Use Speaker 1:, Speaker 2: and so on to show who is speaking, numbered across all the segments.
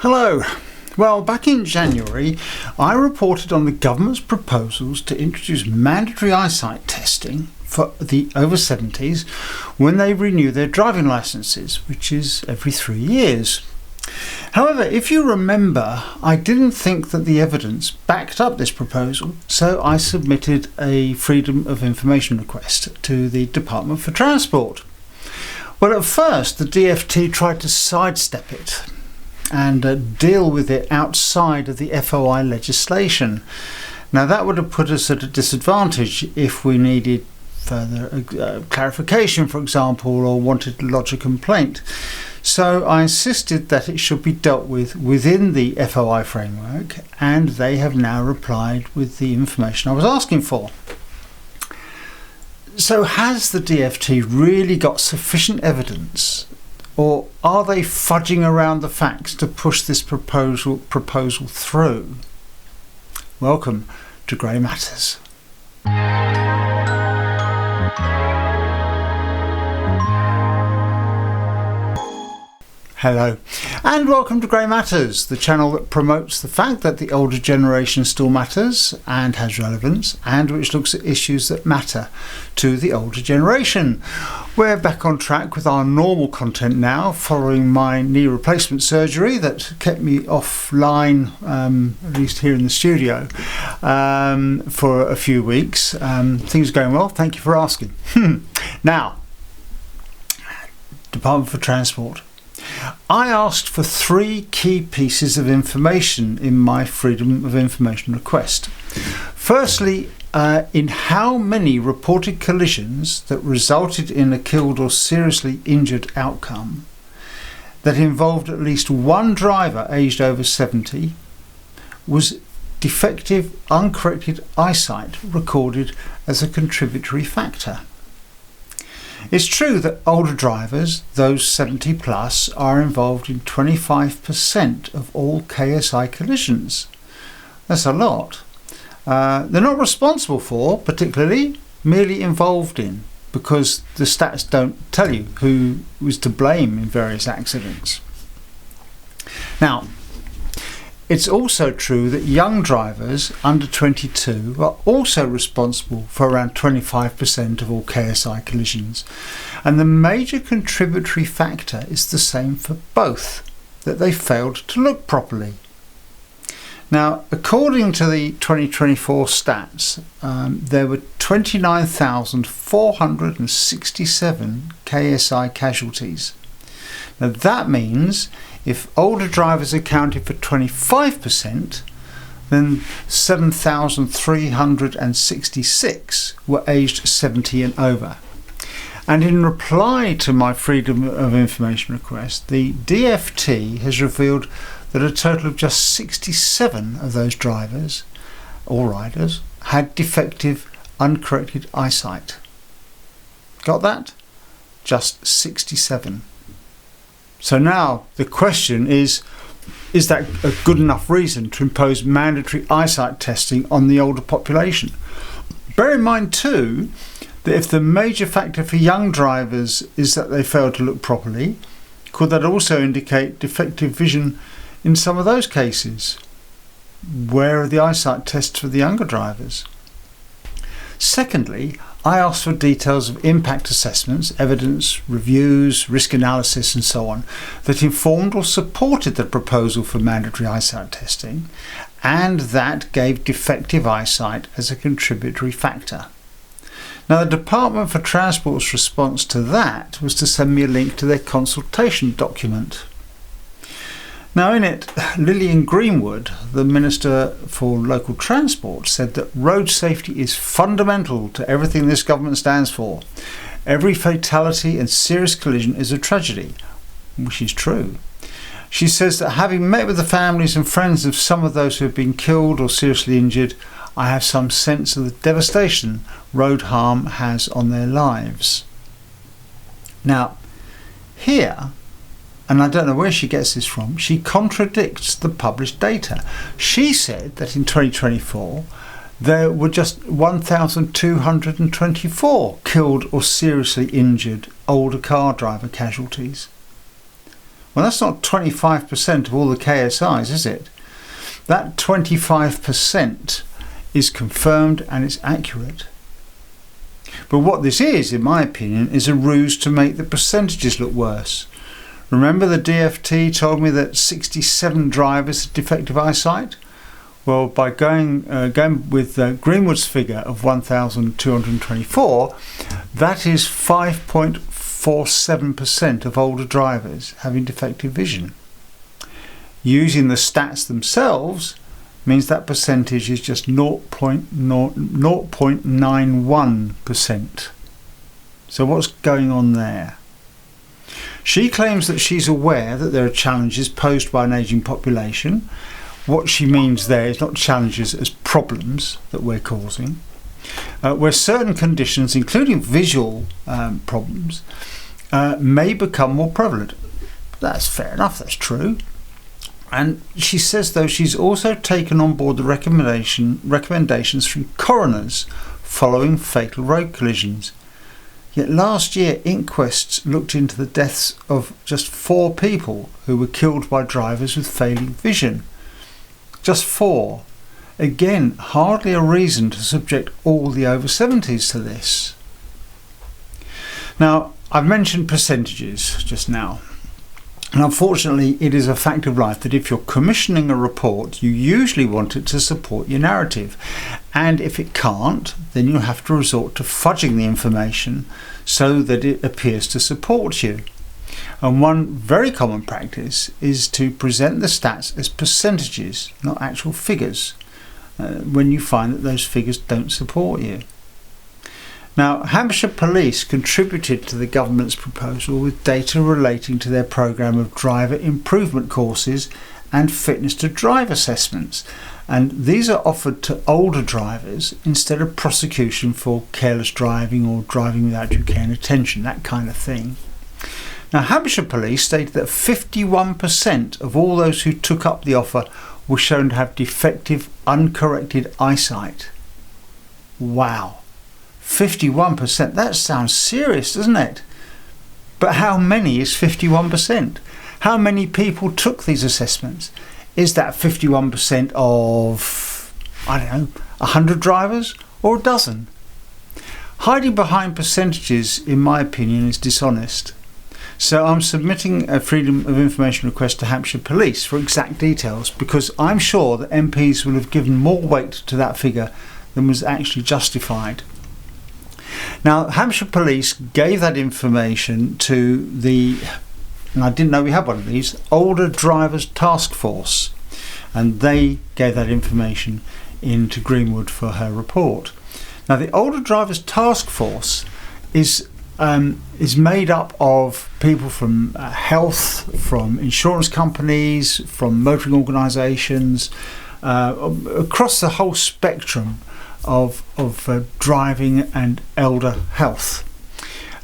Speaker 1: Hello. Well, back in January, I reported on the government's proposals to introduce mandatory eyesight testing for the over 70s when they renew their driving licences, which is every 3 years. However, if you remember, I didn't think that the evidence backed up this proposal, so I submitted a Freedom of Information request to the Department for Transport. Well, at first, the DfT tried to sidestep it and deal with it outside of the FOI legislation. Now, that would have put us at a disadvantage if we needed further clarification, for example, or wanted to lodge a complaint. So I insisted that it should be dealt with within the FOI framework, and they have now replied with the information I was asking for. So has the DfT really got sufficient evidence, or are they fudging around the facts to push this proposal through? Welcome to Grey Matters. Hello, and welcome to Grey Matters, the channel that promotes the fact that the older generation still matters and has relevance, and which looks at issues that matter to the older generation. We're back on track with our normal content now, following my knee replacement surgery that kept me offline, at least here in the studio, for a few weeks. Things are going well, thank you for asking. Now, Department for Transport. I asked for 3 key pieces of information in my Freedom of Information request. Firstly, in how many reported collisions that resulted in a killed or seriously injured outcome that involved at least one driver aged over 70 was defective, uncorrected eyesight recorded as a contributory factor. It's true that older drivers, those 70 plus, are involved in 25% of all KSI collisions. That's a lot. They're not responsible for, particularly, merely involved in, because the stats don't tell you who was to blame in various accidents. Now, it's also true that young drivers under 22 are also responsible for around 25% of all KSI collisions, and the major contributory factor is the same for both, that they failed to look properly. Now, according to the 2024 stats, there were 29,467 KSI casualties. Now that means if older drivers accounted for 25%, then 7,366 were aged 70 and over. And in reply to my Freedom of Information request, the DfT has revealed that a total of just 67 of those drivers or riders had defective, uncorrected eyesight. Got that? Just 67. So now the question is that a good enough reason to impose mandatory eyesight testing on the older population? Bear in mind too that if the major factor for young drivers is that they fail to look properly, could that also indicate defective vision in some of those cases? Where are the eyesight tests for the younger drivers? Secondly, I asked for details of impact assessments, evidence, reviews, risk analysis and so on that informed or supported the proposal for mandatory eyesight testing, and that gave defective eyesight as a contributory factor. Now, the Department for Transport's response to that was to send me a link to their consultation document. Now, in it, Lillian Greenwood, the Minister for Local Transport, said that road safety is fundamental to everything this government stands for. Every fatality and serious collision is a tragedy, which is true. She says that having met with the families and friends of some of those who have been killed or seriously injured, I have some sense of the devastation road harm has on their lives. Now, here, and I don't know where she gets this from, she contradicts the published data. She said that in 2024 there were just 1,224 killed or seriously injured older car driver casualties. Well, that's not 25% of all the KSIs, is it? That 25% is confirmed and it's accurate. But what this is, in my opinion, is a ruse to make the percentages look worse. Remember the DFT told me that 67 drivers had defective eyesight? Well, by going with Greenwood's figure of 1,224, that is 5.47% of older drivers having defective vision. Using the stats themselves means that percentage is just 0.91%. So what's going on there? She claims that she's aware that there are challenges posed by an ageing population. What she means there is not challenges as problems that we're causing, where certain conditions, including visual problems, may become more prevalent. That's fair enough, that's true. And she says, though, she's also taken on board the recommendations from coroners following fatal road collisions. Yet last year, inquests looked into the deaths of just 4 people who were killed by drivers with failing vision. Just 4. Again, hardly a reason to subject all the over 70s to this. Now, I've mentioned percentages just now. And unfortunately, it is a fact of life that if you're commissioning a report, you usually want it to support your narrative. And if it can't, then you have to resort to fudging the information so that it appears to support you. And one very common practice is to present the stats as percentages, not actual figures, when you find that those figures don't support you. Now, Hampshire Police contributed to the government's proposal with data relating to their programme of driver improvement courses and fitness to drive assessments, and these are offered to older drivers instead of prosecution for careless driving or driving without due care and attention, that kind of thing. Now, Hampshire Police stated that 51% of all those who took up the offer were shown to have defective, uncorrected eyesight. Wow. 51%, that sounds serious, doesn't it? But how many is 51%? How many people took these assessments? Is that 51% of, 100 drivers or a dozen? Hiding behind percentages, in my opinion, is dishonest. So I'm submitting a Freedom of Information request to Hampshire Police for exact details, because I'm sure that MPs will have given more weight to that figure than was actually justified. Now, Hampshire Police gave that information to the, and I didn't know we had one of these, Older Drivers Task Force, and they gave that information in to Greenwood for her report. Now, the Older Drivers Task Force is made up of people from health, from insurance companies, from motoring organisations, across the whole spectrum of driving and elder health,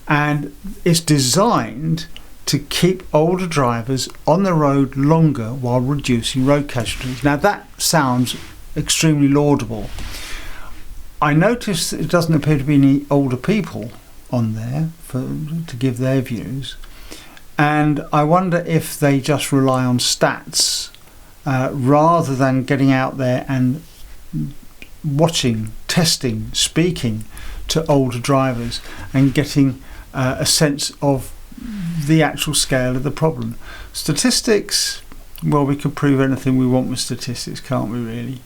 Speaker 1: and it's designed to keep older drivers on the road longer while reducing road casualties. Now that sounds extremely laudable. I noticed that it doesn't appear to be any older people on there to give their views, and I wonder if they just rely on stats rather than getting out there and watching, testing, speaking to older drivers and getting a sense of the actual scale of the problem. Statistics, well, we can prove anything we want with statistics, can't we really?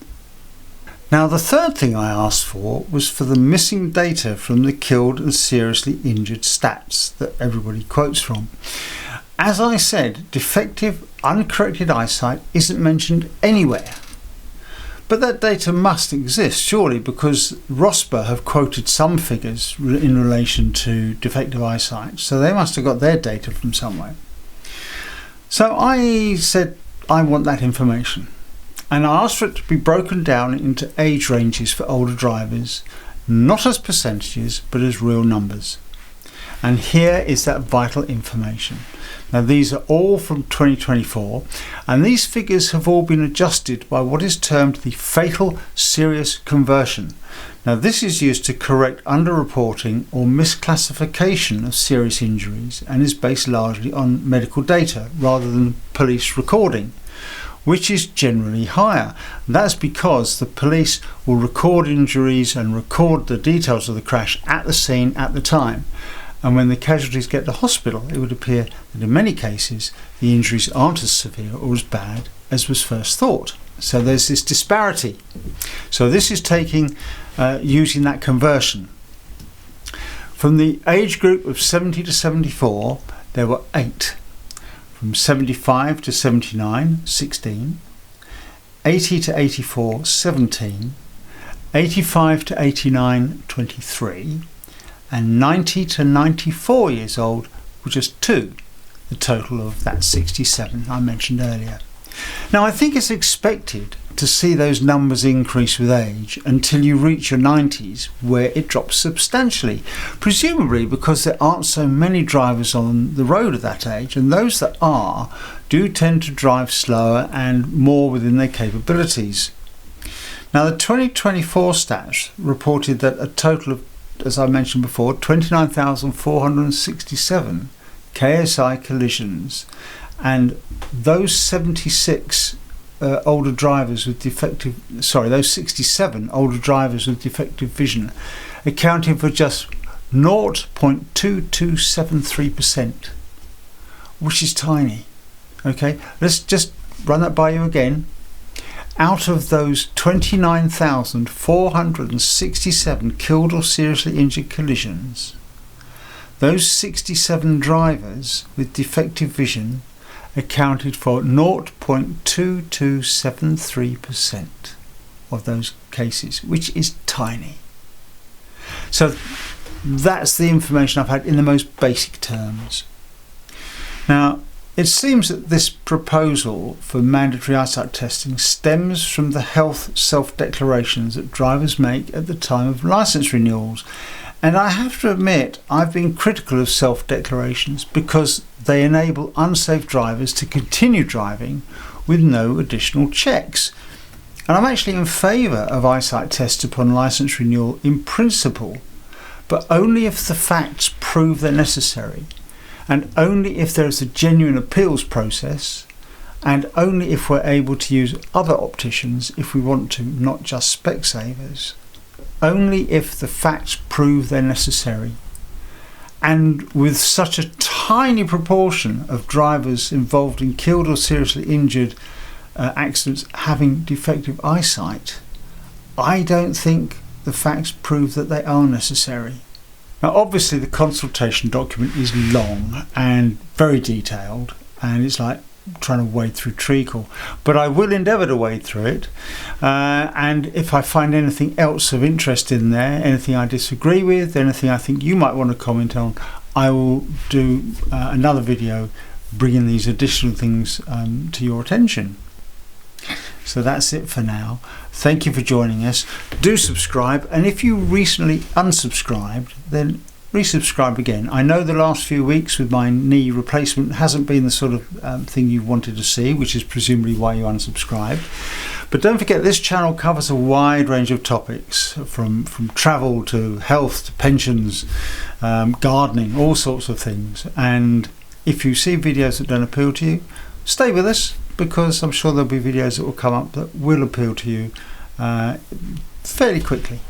Speaker 1: Now, the third thing I asked for was for the missing data from the killed and seriously injured stats that everybody quotes from. As I said, defective, uncorrected eyesight isn't mentioned anywhere. But that data must exist, surely, because ROSPA have quoted some figures in relation to defective eyesight, so they must have got their data from somewhere. So I said I want that information, and I asked for it to be broken down into age ranges for older drivers, not as percentages, but as real numbers. And here is that vital information. Now these are all from 2024, and these figures have all been adjusted by what is termed the fatal serious conversion. Now this is used to correct underreporting or misclassification of serious injuries and is based largely on medical data rather than police recording, which is generally higher. That's because the police will record injuries and record the details of the crash at the scene at the time. And when the casualties get to hospital, it would appear that in many cases the injuries aren't as severe or as bad as was first thought. So there's this disparity. So this is taking using that conversion. From the age group of 70 to 74, there were 8. From 75 to 79, 16. 80 to 84, 17. 85 to 89, 23. And 90 to 94 years old were just 2, the total of that 67 I mentioned earlier. Now I think it's expected to see those numbers increase with age until you reach your 90s, where it drops substantially, presumably because there aren't so many drivers on the road at that age, and those that are do tend to drive slower and more within their capabilities. Now the 2024 stats reported that a total of, as I mentioned before, 29,467 KSI collisions, and those 76 older drivers with defective, those 67 older drivers with defective vision, accounting for just 0.2273%, which is tiny. Okay, let's just run that by you again. Out of those 29,467 killed or seriously injured collisions, those 67 drivers with defective vision accounted for 0.2273% of those cases, which is tiny. So that's the information I've had in the most basic terms. Now, it seems that this proposal for mandatory eyesight testing stems from the health self-declarations that drivers make at the time of licence renewals. And I have to admit, I've been critical of self-declarations because they enable unsafe drivers to continue driving with no additional checks. And I'm actually in favour of eyesight tests upon licence renewal in principle, but only if the facts prove they're necessary, and only if there is a genuine appeals process, and only if we're able to use other opticians if we want to, not just Specsavers. Only if the facts prove they're necessary. And with such a tiny proportion of drivers involved in killed or seriously injured accidents having defective eyesight, I don't think the facts prove that they are necessary. Now obviously the consultation document is long and very detailed, and it's like trying to wade through treacle, but I will endeavour to wade through it, and if I find anything else of interest in there, anything I disagree with, anything I think you might want to comment on, I will do another video bringing these additional things to your attention. So that's it for now. Thank you for joining us. Do subscribe, and if you recently unsubscribed, then resubscribe again. I know the last few weeks with my knee replacement hasn't been the sort of thing you wanted to see, which is presumably why you unsubscribed. But don't forget, this channel covers a wide range of topics, from travel to health to pensions, gardening, all sorts of things. And if you see videos that don't appeal to you, stay with us, because I'm sure there'll be videos that will come up that will appeal to you fairly quickly.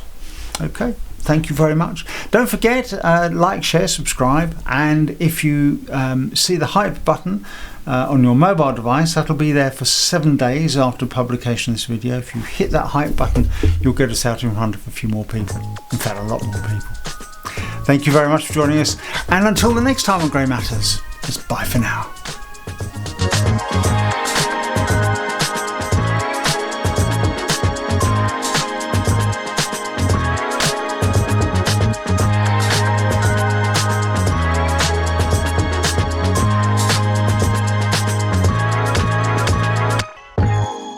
Speaker 1: Okay, thank you very much. Don't forget, like, share, subscribe, and if you see the hype button on your mobile device, that'll be there for 7 days after publication of this video. If you hit that hype button, you'll get us out in front of a few more people, in fact a lot more people. Thank you very much for joining us, and until the next time on Grey Matters, it's bye for now.